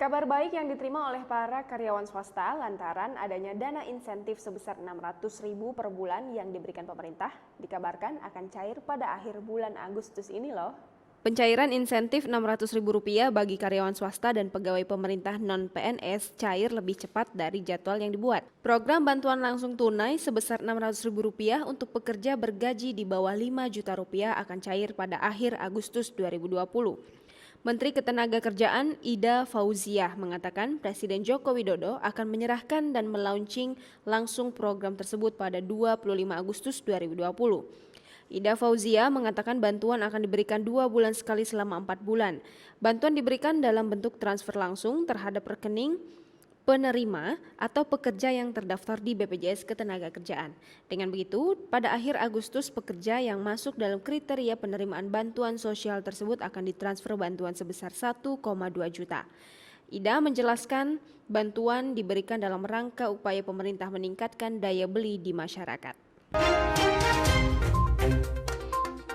Kabar baik yang diterima oleh para karyawan swasta lantaran adanya dana insentif sebesar Rp600.000 per bulan yang diberikan pemerintah dikabarkan akan cair pada akhir bulan Agustus ini loh. Pencairan insentif Rp600.000 bagi karyawan swasta dan pegawai pemerintah non-PNS cair lebih cepat dari jadwal yang dibuat. Program bantuan langsung tunai sebesar Rp600.000 untuk pekerja bergaji di bawah Rp5 juta akan cair pada akhir Agustus 2020. Menteri Ketenagakerjaan Ida Fauziah mengatakan Presiden Joko Widodo akan menyerahkan dan melaunching langsung program tersebut pada 25 Agustus 2020. Ida Fauziah mengatakan bantuan akan diberikan 2 bulan sekali selama 4 bulan. Bantuan diberikan dalam bentuk transfer langsung terhadap rekening penerima atau pekerja yang terdaftar di BPJS Ketenagakerjaan. Dengan begitu, pada akhir Agustus pekerja yang masuk dalam kriteria penerimaan bantuan sosial tersebut akan ditransfer bantuan sebesar 1,2 juta. Ida menjelaskan bantuan diberikan dalam rangka upaya pemerintah meningkatkan daya beli di masyarakat.